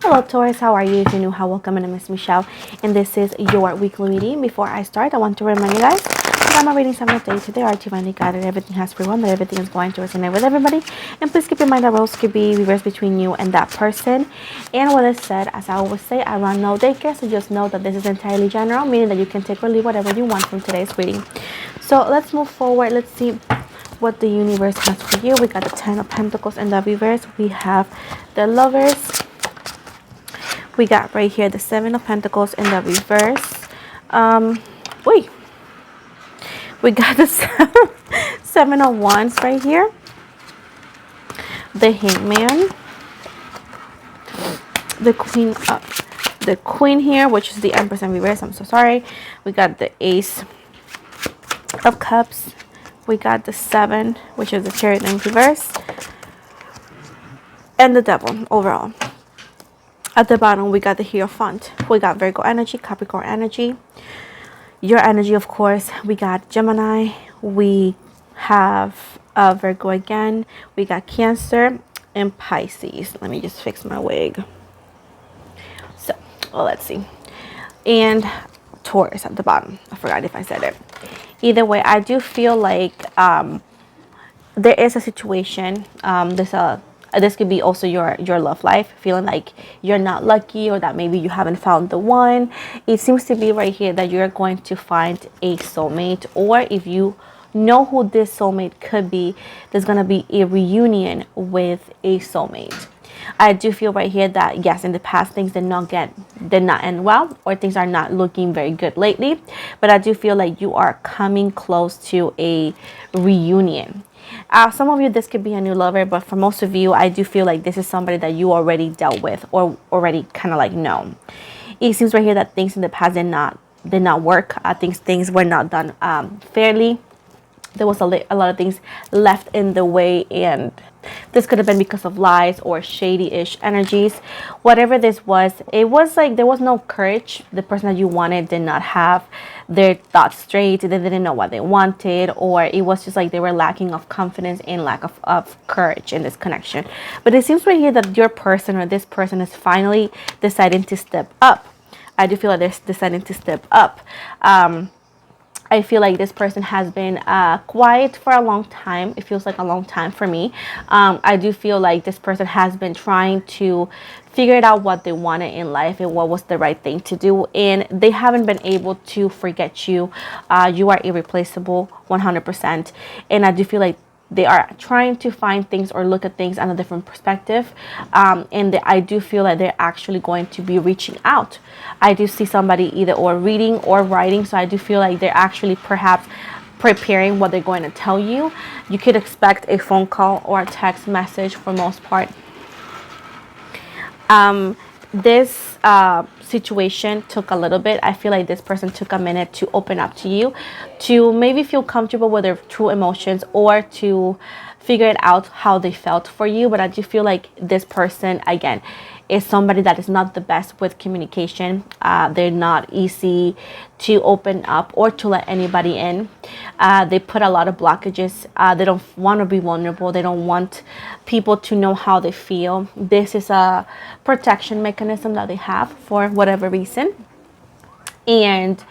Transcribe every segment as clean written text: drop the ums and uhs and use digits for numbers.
Hello Taurus, how are you? If you're new, how welcome. My name is Michelle and this is your weekly reading. Before I start, I want to remind you guys that I'm a reading 7 days today. Our divinely guided, everything has free one, but everything is going to resonate with everybody. And please keep in mind that roles could be reversed between you and that person. And what I said, as I always say, I run no daycare, so just know that this is entirely general, meaning that you can take or leave whatever you want from today's reading. So let's move forward. Let's see what the universe has for you. We got the 10 of Pentacles in the reverse. We have the Lovers. We got right here the 7 of Pentacles in the reverse. Wait. We got the 7 of Wands right here. The Hangman. The Queen here, which is the Empress in reverse. I'm so sorry. We got the Ace of Cups. We got the 7, which is the Chariot in reverse. And the Devil overall. At the bottom, we got the Hierophant. We got Virgo energy, Capricorn energy. Your energy, of course. We got Gemini. We have Virgo again. We got Cancer and Pisces. Let me just fix my wig. So, well, let's see. And Taurus at the bottom. I forgot if I said it. Either way, I do feel like there is a situation. This could be also your love life, feeling like you're not lucky or that maybe you haven't found the one. It seems to be right here that you're going to find a soulmate, or if you know who this soulmate could be, there's going to be a reunion with a soulmate. I do feel right here that yes, in the past things did not end well, or things are not looking very good lately, but I do feel like you are coming close to a reunion. Some of you, this could be a new lover, but for most of you, I do feel like this is somebody that you already dealt with or already kind of like know. It seems right here that things in the past did not work. I think things were not done fairly. There was a lot of things left in the way, and this could have been because of lies or shady-ish energies. Whatever this was, it was like there was no courage. The person that you wanted did not have their thoughts straight. They didn't know what they wanted, or it was just like they were lacking of confidence and lack of courage in this connection. But it seems right here that your person or this person is finally deciding to step up. I do feel like they're deciding to step up. I feel like this person has been quiet for a long time. It feels like a long time for me. I do feel like this person has been trying to figure out what they wanted in life and what was the right thing to do. And they haven't been able to forget you. You are irreplaceable 100%. And I do feel like they are trying to find things or look at things on a different perspective. I do feel like they're actually going to be reaching out. I do see somebody either or reading or writing. So I do feel like they're actually perhaps preparing what they're going to tell you. You could expect a phone call or a text message for most part. This situation took a little bit. I feel like this person took a minute to open up to you, to maybe feel comfortable with their true emotions, or to figure it out how they felt for you. But I do feel like this person, again, is somebody that is not the best with communication. They're not easy to open up or to let anybody in. They put a lot of blockages. They don't want to be vulnerable. They don't want people to know how they feel. This is a protection mechanism that they have for whatever reason. And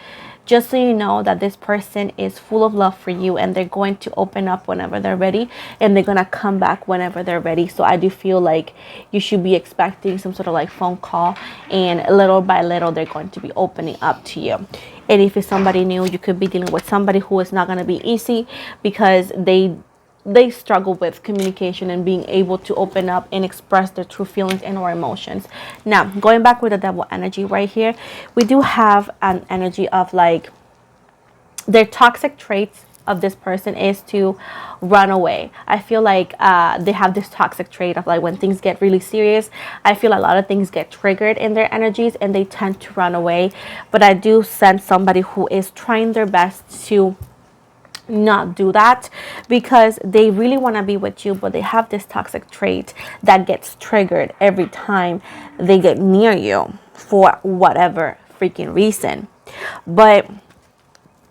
just so you know that this person is full of love for you, and they're going to open up whenever they're ready, and they're going to come back whenever they're ready. So I do feel like you should be expecting some sort of like phone call, and little by little they're going to be opening up to you. And if it's somebody new, you could be dealing with somebody who is not going to be easy, because they struggle with communication and being able to open up and express their true feelings and or emotions. Now, going back with the Devil energy right here, we do have an energy of like their toxic traits of this person is to run away. I feel like they have this toxic trait of like when things get really serious, I feel a lot of things get triggered in their energies and they tend to run away. But I do sense somebody who is trying their best to not do that, because they really want to be with you, but they have this toxic trait that gets triggered every time they get near you for whatever freaking reason. But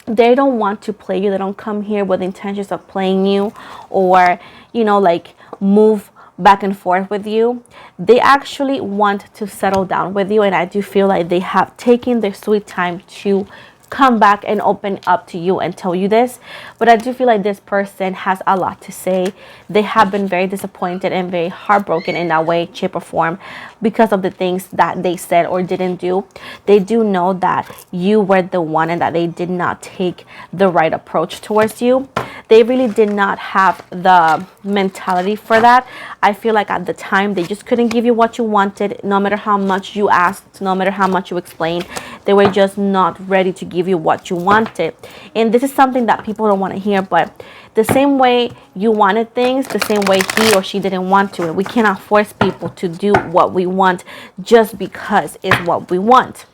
they don't want to play you. They don't come here with intentions of playing you or, you know, like move back and forth with you. They actually want to settle down with you, and I do feel like they have taken their sweet time to come back and open up to you and tell you this. But I do feel like this person has a lot to say. They have been very disappointed and very heartbroken in that way, shape, or form because of the things that they said or didn't do. They do know that you were the one and that they did not take the right approach towards you. They really did not have the mentality for that. I feel like at the time they just couldn't give you what you wanted, no matter how much you asked, no matter how much you explained. They were just not ready to give you what you wanted. And this is something that people don't want to hear, but the same way you wanted things, the same way he or she didn't want to. And we cannot force people to do what we want just because it's what we want.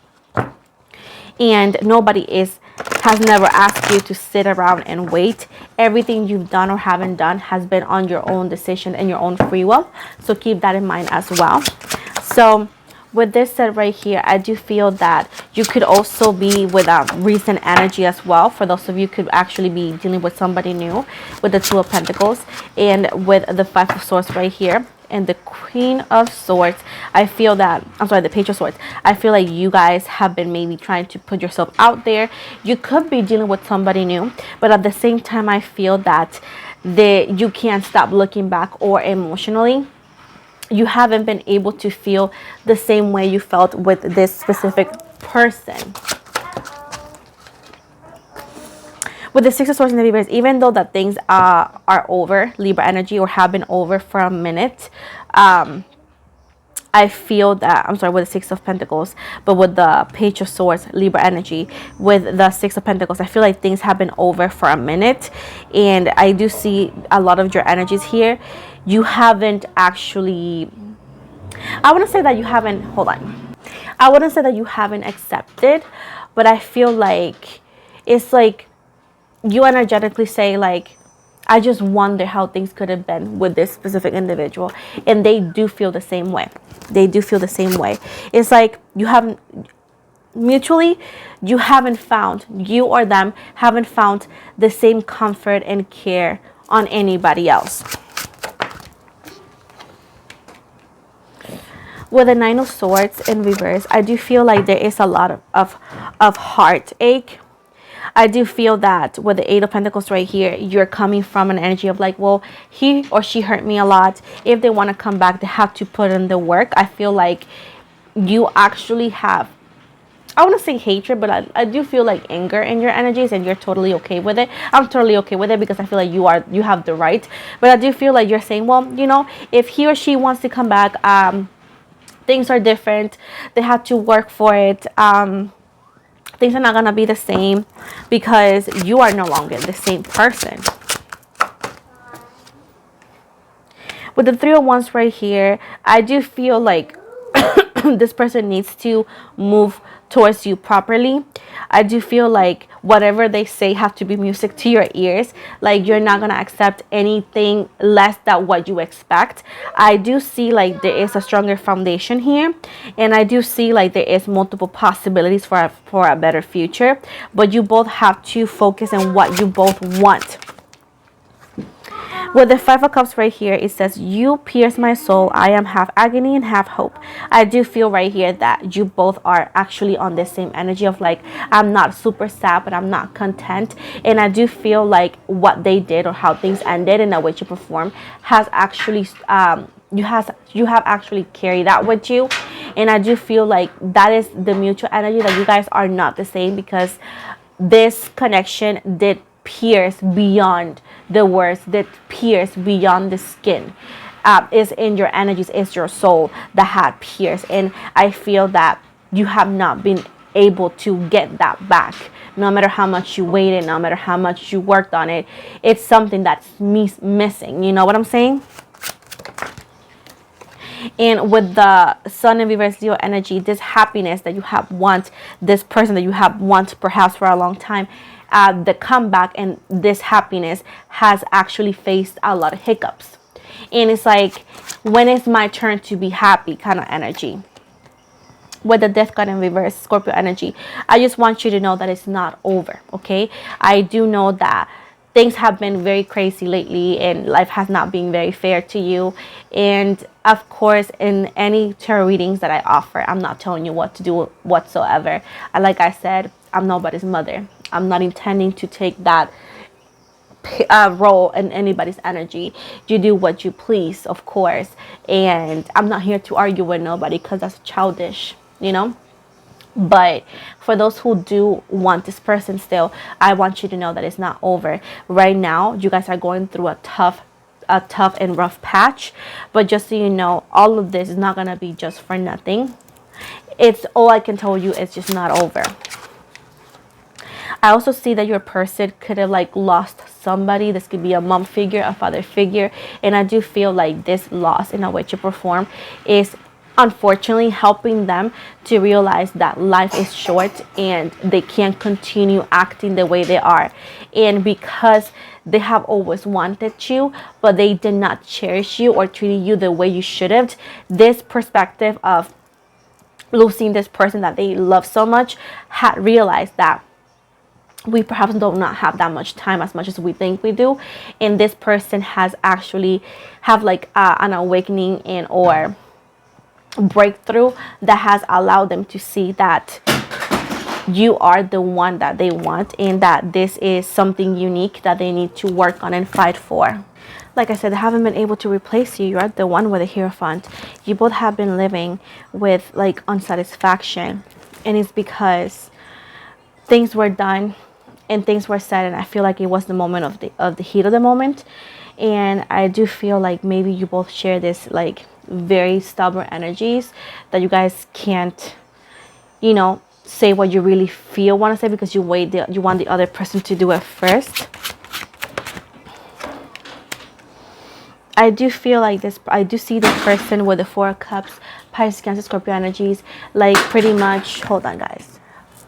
And nobody has never asked you to sit around and wait. Everything you've done or haven't done has been on your own decision and your own free will. So keep that in mind as well. So with this said right here, I do feel that you could also be with a recent energy as well. For those of you could actually be dealing with somebody new with the Two of Pentacles and with the Five of Swords right here. And the Queen of Swords, I feel that, I'm sorry, the Page of Swords, I feel like you guys have been maybe trying to put yourself out there. You could be dealing with somebody new, but at the same time, I feel that you can't stop looking back, or emotionally, you haven't been able to feel the same way you felt with this specific person. With the Six of Swords in the reverse, even though that things are over, Libra energy, or have been over for a minute, I feel that, I'm sorry, with the Six of Pentacles, but with the Page of Swords, Libra energy, with the Six of Pentacles, I feel like things have been over for a minute. And I do see a lot of your energies here. You haven't actually, I wouldn't say that you haven't, hold on. I wouldn't say that you haven't accepted, but I feel like it's like, you energetically say like, I just wonder how things could have been with this specific individual. And they do feel the same way. They do feel the same way. It's like you haven't, mutually, you haven't found, you or them haven't found the same comfort and care on anybody else. With the Nine of Swords in reverse, I do feel like there is a lot of heartache. I do feel that with the Eight of Pentacles right here, you're coming from an energy of like, well, he or she hurt me a lot. If they want to come back, they have to put in the work. I feel like you actually have, I want to say hatred, but I do feel like anger in your energies, and you're totally okay with it. I'm totally okay with it because I feel like you have the right. But I do feel like you're saying, well, you know, if he or she wants to come back, things are different. They have to work for it. Things are not going to be the same because you are no longer the same person. With the Three of Wands right here, I do feel like this person needs to move towards you properly. I do feel like whatever they say have to be music to your ears. Like you're not going to accept anything less than what you expect. I do see like there is a stronger foundation here. And I do see like there is multiple possibilities for a better future. But you both have to focus on what you both want. With the Five of Cups right here, it says, you pierce my soul. I am half agony and half hope. I do feel right here that you both are actually on the same energy of like, I'm not super sad, but I'm not content. And I do feel like what they did or how things ended in the way you perform has actually, you have actually carried that with you. And I do feel like that is the mutual energy, that you guys are not the same, because this connection did pierce beyond the words, that pierce beyond the skin. Is in your energies, is your soul that had pierced. And I feel that you have not been able to get that back. No matter how much you waited, no matter how much you worked on it, it's something that's missing. You know what I'm saying? And with the Sun in reverse, Leo energy, this happiness that you have want, this person that you have want perhaps for a long time, the comeback and this happiness has actually faced a lot of hiccups. And it's like, when is my turn to be happy kind of energy. With the Death card in reverse, Scorpio energy, I just want you to know that it's not over, okay? I do know that things have been very crazy lately and life has not been very fair to you. And of course, in any tarot readings that I offer, I'm not telling you what to do whatsoever. And like I said, I'm nobody's mother. I'm not intending to take that role in anybody's energy. You do what you please, of course. And I'm not here to argue with nobody because that's childish, you know. But for those who do want this person still, I want you to know that it's not over. Right now, you guys are going through a tough and rough patch. But just so you know, all of this is not going to be just for nothing. It's all I can tell you, it's just not over. I also see that your person could have like lost somebody. This could be a mom figure, a father figure. And I do feel like this loss in a way to perform is unfortunately helping them to realize that life is short and they can't continue acting the way they are. And because they have always wanted you, but they did not cherish you or treat you the way you should have, this perspective of losing this person that they love so much had realized that we perhaps do not have that much time as much as we think we do. And this person has actually have like an awakening and or breakthrough that has allowed them to see that you are the one that they want and that this is something unique that they need to work on and fight for. Like I said, they haven't been able to replace you. You're the one with a Hierophant. You both have been living with like unsatisfaction, and it's because things were done and things were said, and I feel like it was the moment of the heat of the moment. And I do feel like maybe you both share this like very stubborn energies that you guys can't, you know, say what you really feel want to say because you want the other person to do it first. I do feel like this, I do see this person with the Four of Cups, Pisces, Cancer, Scorpio energies, like pretty much, hold on guys,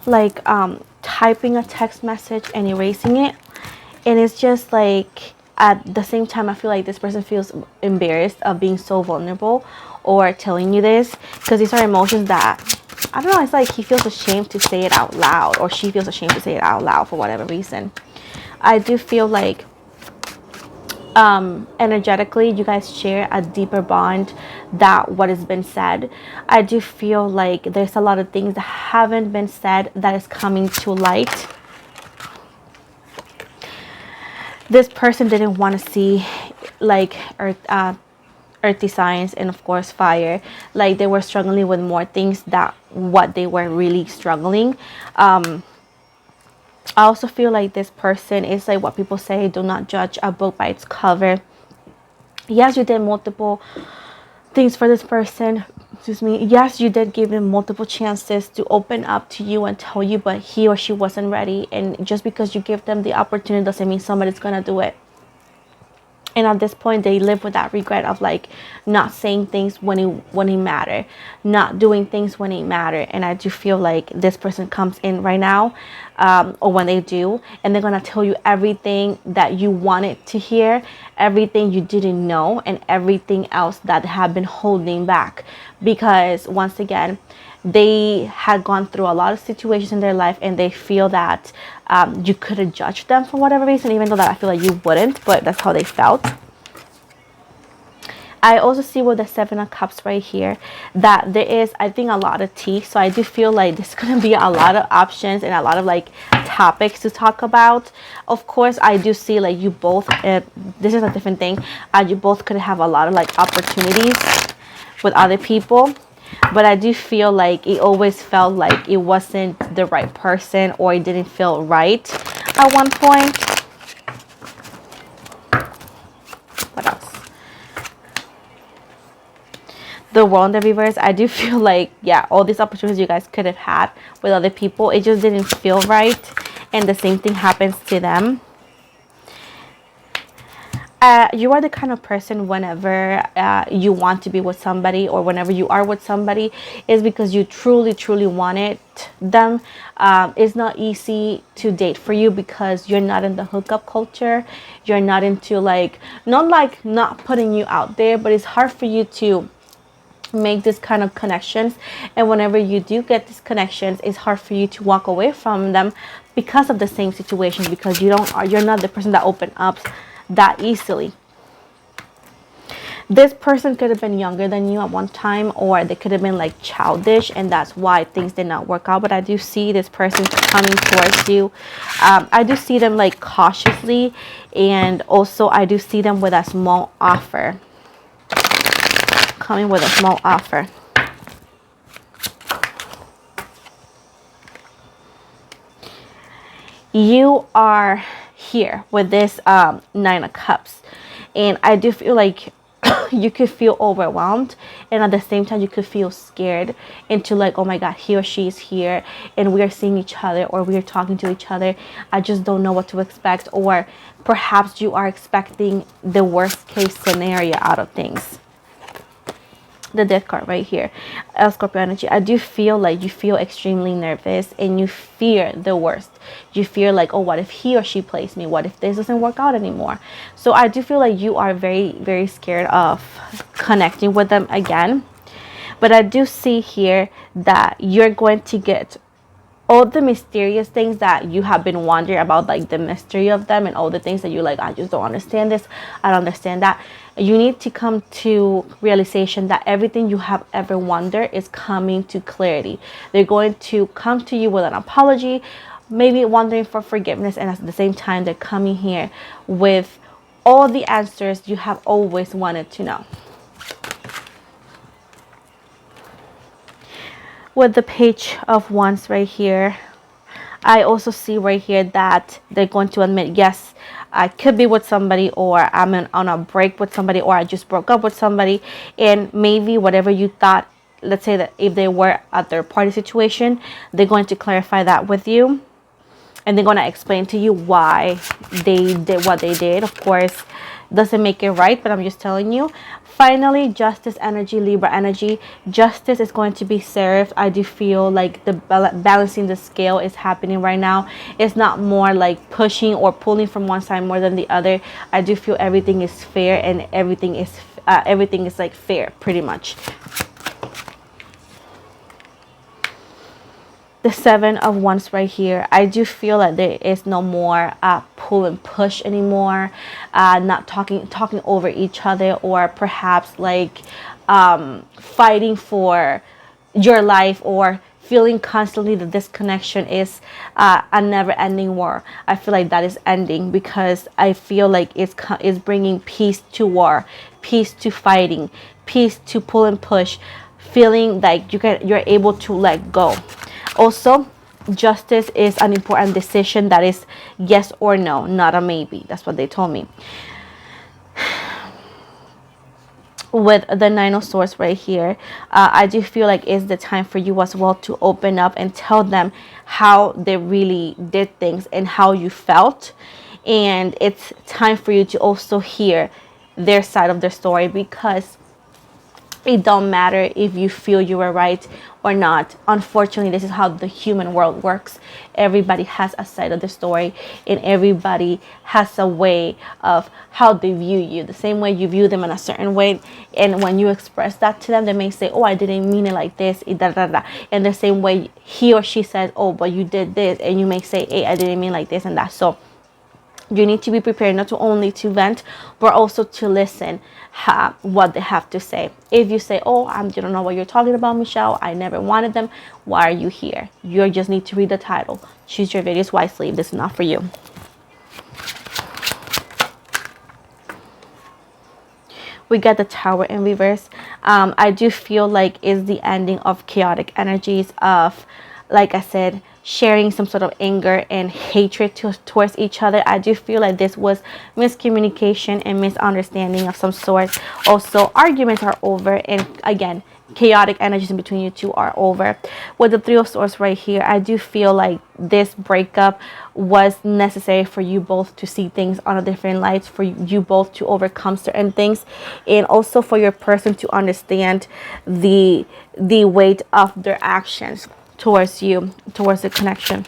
like typing a text message and erasing it. And it's just like, at the same time, I feel like this person feels embarrassed of being so vulnerable or telling you this, because these are emotions that, I don't know, it's like he feels ashamed to say it out loud, or she feels ashamed to say it out loud for whatever reason. I do feel like energetically you guys share a deeper bond that what has been said. I do feel like there's a lot of things that haven't been said that is coming to light. This person didn't want to see like earthy signs and of course fire. Like they were struggling with more things that what they were really struggling. I also feel like this person is like what people say, do not judge a book by its cover. Yes, you did multiple things for this person. Excuse me. Yes, you did give them multiple chances to open up to you and tell you, but he or she wasn't ready. And just because you give them the opportunity doesn't mean somebody's gonna do it. And at this point, they live with that regret of like not saying things when it matter, not doing things when it matter. And I do feel like this person comes in right now, or when they do, and they're gonna tell you everything that you wanted to hear, everything you didn't know, and everything else that have been holding back. Because once again, they had gone through a lot of situations in their life, and they feel that you could have judged them for whatever reason, even though that I feel like you wouldn't, but that's how they felt. I also see with the Seven of Cups right here that there is, I think, a lot of tea. So I do feel like there's going to be a lot of options and a lot of like topics to talk about. Of course, I do see like you both, this is a different thing. You both could have a lot of like opportunities with other people. But I do feel like it always felt like it wasn't the right person, or it didn't feel right at one point. What else? The World in the reverse. I do feel like, yeah, all these opportunities you guys could have had with other people, it just didn't feel right. And the same thing happens to them. You are the kind of person whenever you want to be with somebody, or whenever you are with somebody, is because you truly wanted them. It's not easy to date for you because you're not in the hookup culture. You're not into like, not putting you out there, but it's hard for you to make this kind of connections, and whenever you do get these connections, it's hard for you to walk away from them because of the same situation, because you're not the person that open up that easily. This person could have been younger than you at one time, or they could have been like childish, and that's why things did not work out. But I do see this person coming towards you. I do see them like cautiously, and also I do see them with a small offer. Coming with a small offer. You are here with this Nine of Cups, and I do feel like you could feel overwhelmed, and at the same time you could feel scared into like, oh my god, he or she is here and we are seeing each other, or we are talking to each other. I just don't know what to expect, or perhaps you are expecting the worst case scenario out of things. The Death card right here, Scorpio energy. I do feel like you feel extremely nervous and you fear the worst. You fear like, oh, what if he or she plays me? What if this doesn't work out anymore? So I do feel like you are very, very scared of connecting with them again. But I do see here that you're going to get all the mysterious things that you have been wondering about, like the mystery of them and all the things that you're like, I just don't understand this, I don't understand that. You need to come to realization that everything you have ever wondered is coming to clarity. They're going to come to you with an apology, maybe wondering for forgiveness, and at the same time they're coming here with all the answers you have always wanted to know. With the Page of Wands right here, I also see right here that they're going to admit, yes, I could be with somebody, or I'm on a break with somebody, or I just broke up with somebody. And maybe whatever you thought, let's say that if they were at their party situation, they're going to clarify that with you. And they're going to explain to you why they did what they did. Of course, doesn't make it right, but I'm just telling you. Finally, Justice energy, Libra energy. Justice is going to be served. I do feel like the balancing the scale is happening right now. It's not more like pushing or pulling from one side more than the other. I do feel everything is fair, and everything is like fair, pretty much. The Seven of Wands right here. I do feel that there is no more pull and push anymore, not talking over each other, or perhaps like fighting for your life, or feeling constantly that this connection is a never-ending war. I feel like that is ending, because I feel like it's bringing peace to war, peace to fighting, peace to pull and push, feeling like you're able to let go. Also, justice is an important decision that is yes or no, not a maybe. That's what they told me. With the Nine of Swords right here, I do feel like it's the time for you as well to open up and tell them how they really did things and how you felt. And it's time for you to also hear their side of the story, because it don't matter if you feel you were right or not. Unfortunately, this is how the human world works. Everybody has a side of the story, and everybody has a way of how they view you. The same way you view them in a certain way, and when you express that to them, they may say, oh, I didn't mean it like this, and the same way he or she says, oh, but you did this, and you may say, hey, I didn't mean like this and that. So you need to be prepared not to only to vent, but also to listen what they have to say. If you say, oh, I don't know what you're talking about, Michelle, I never wanted them, why are you here? You just need to read the title. Choose your videos wisely. This is not for you. We got the Tower in reverse. I do feel like it's the ending of chaotic energies of, like I said, sharing some sort of anger and hatred towards each other. I do feel like this was miscommunication and misunderstanding of some sort. Also, arguments are over, and again, chaotic energies in between you two are over. With the Three of Swords right here, I do feel like this breakup was necessary for you both to see things on a different light, for you both to overcome certain things, and also for your person to understand the weight of their actions towards you, towards the connection.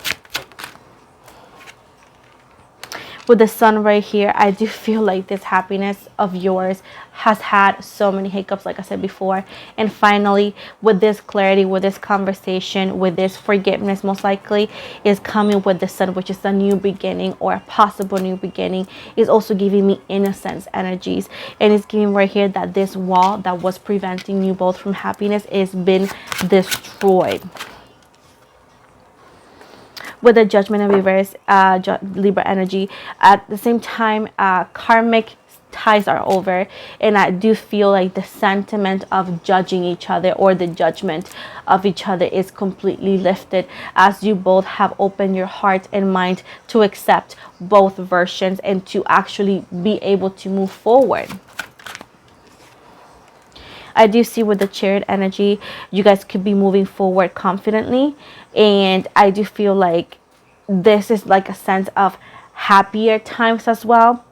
with the sun right here, I do feel like this happiness of yours has had so many hiccups, like I said before. And finally, with this clarity, with this conversation, with this forgiveness, most likely is coming with the sun, which is a new beginning or a possible new beginning. Is also giving me innocence energies. And it's giving right here that this wall that was preventing you both from happiness is been destroyed. With the judgment and reverse, Libra energy, at the same time, karmic ties are over, and I do feel like the sentiment of judging each other or the judgment of each other is completely lifted, as you both have opened your heart and mind to accept both versions and to actually be able to move forward. I do see with the Chariot energy, you guys could be moving forward confidently. And I do feel like this is like a sense of happier times as well.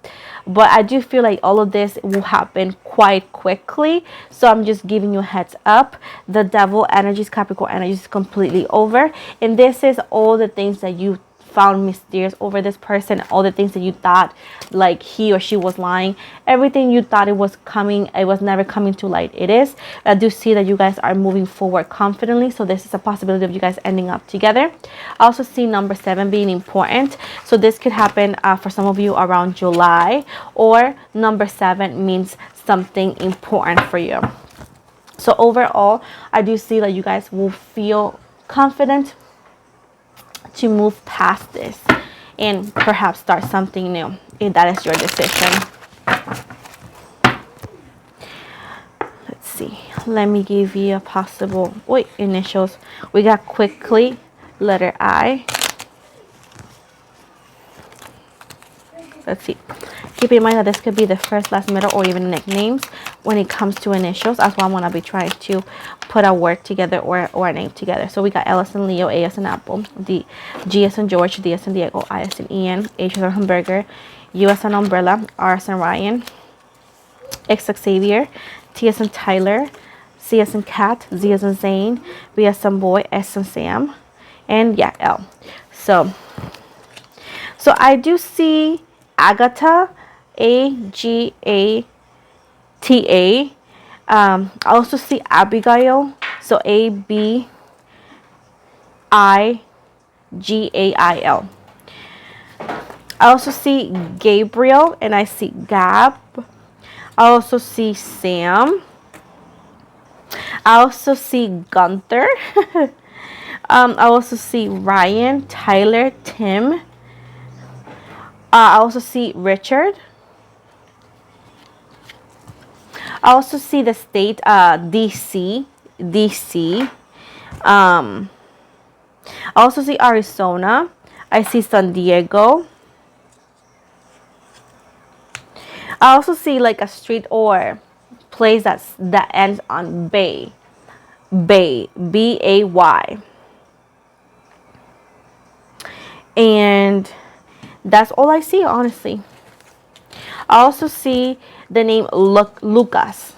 But I do feel like all of this will happen quite quickly. So I'm just giving you a heads up. The Devil energies, Capricorn energies is completely over. And this is all the things that you found mysterious over this person, all the things that you thought like he or she was lying, everything you thought it was coming, it was never coming to light. It is. I do see that you guys are moving forward confidently, so this is a possibility of you guys ending up together. I also see number 7 being important, so this could happen for some of you around July, or number 7 means something important for you. So overall, I do see that you guys will feel confident to move past this and perhaps start something new, if that is your decision. Let's see. Let me give you a possible initials. We got quickly, letter I. Let's see. Keep in mind that this could be the first, last, middle, or even nicknames when it comes to initials. That's why I'm going to be trying to put a word together or a name together. So we got L as in Leo, A as in Apple, G as in George, D as in Diego, I as in Ian, H as in Hamburger, U as in Umbrella, R as in Ryan, X as Xavier, T as in Tyler, C as in Cat, Z as in Zane, B as in Boy, S as in Sam, and yeah, L. So I do see Agatha, Agata. I also see Abigail, so Abigail. I also see Gabriel, and I see Gab. I also see Sam. I also see Gunther. I also see Ryan, Tyler, Tim. I also see Richard. I also see the state, DC. I also see Arizona. I see San Diego. I also see like a street or place that ends on Bay. Bay. And that's all I see, honestly. I also see the name Lucas.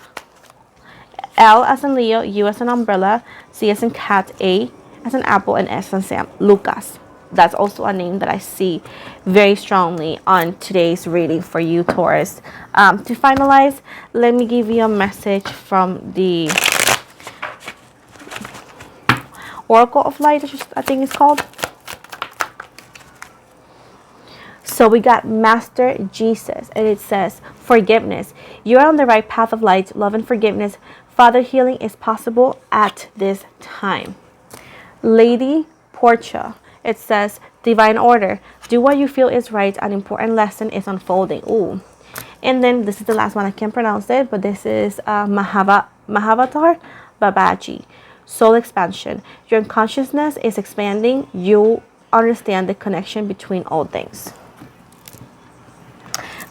L as in Leo, U as in Umbrella, C as in Cat, A as in Apple, and S as in Sam. Lucas. That's also a name that I see very strongly on today's reading for you, Taurus. To finalize, let me give you a message from the Oracle of Light, I think it's called. So we got Master Jesus, and it says, forgiveness. You're on the right path of light, love, and forgiveness. Father, healing is possible at this time. Lady Portia, it says, divine order. Do what you feel is right. An important lesson is unfolding. Ooh. And then this is the last one. I can't pronounce it, but this is Mahavatar Babaji. Soul expansion. Your consciousness is expanding. You understand the connection between all things.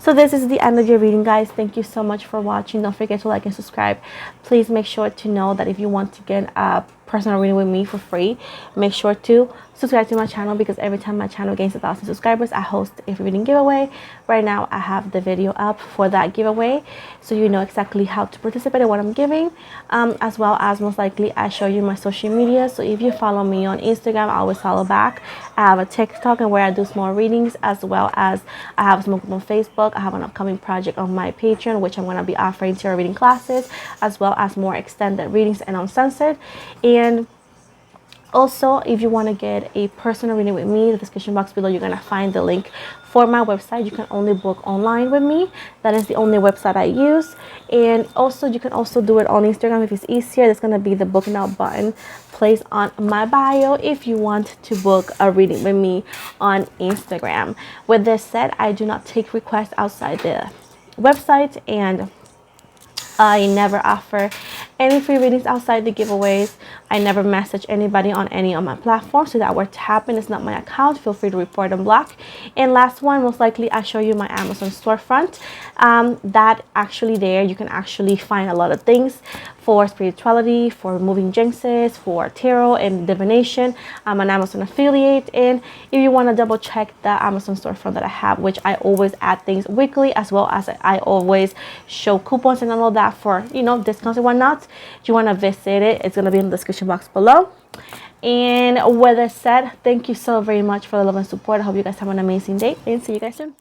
So this is the end of your reading, guys. Thank you so much for watching. Don't forget to like and subscribe. Please make sure to know that if you want to get a personal reading with me for free, make sure to subscribe to my channel, because every time my channel gains 1,000 subscribers, I host a reading giveaway. Right now I have the video up for that giveaway, so you know exactly how to participate in what I'm giving, as well as most likely I show you my social media. So if you follow me on Instagram, I always follow back. I have a TikTok and where I do small readings, as well as I have some on Facebook. I have an upcoming project on my Patreon, which I'm going to be offering tarot reading classes, as well as more extended readings and uncensored. And also, if you want to get a personal reading with me, the description box below, you're going to find the link for my website. You can only book online with me. That is the only website I use. And also, you can also do it on Instagram if it's easier. There's going to be the book now button placed on my bio if you want to book a reading with me on Instagram. With this said, I do not take requests outside the website, and I never offer any free readings outside the giveaways. I never message anybody on any of my platforms, so that were to happen, it's not my account. Feel free to report and block. And last one, most likely I show you my Amazon storefront. That actually there you can actually find a lot of things for spirituality, for removing jinxes, for tarot and divination. I'm an Amazon affiliate, and if you want to double check the Amazon storefront that I have, which I always add things weekly, as well as I always show coupons and all of that for, you know, discounts and whatnot. If you want to visit it, it's going to be in the description box below. And with that said, thank you so very much for the love and support. I hope you guys have an amazing day, and see you guys soon.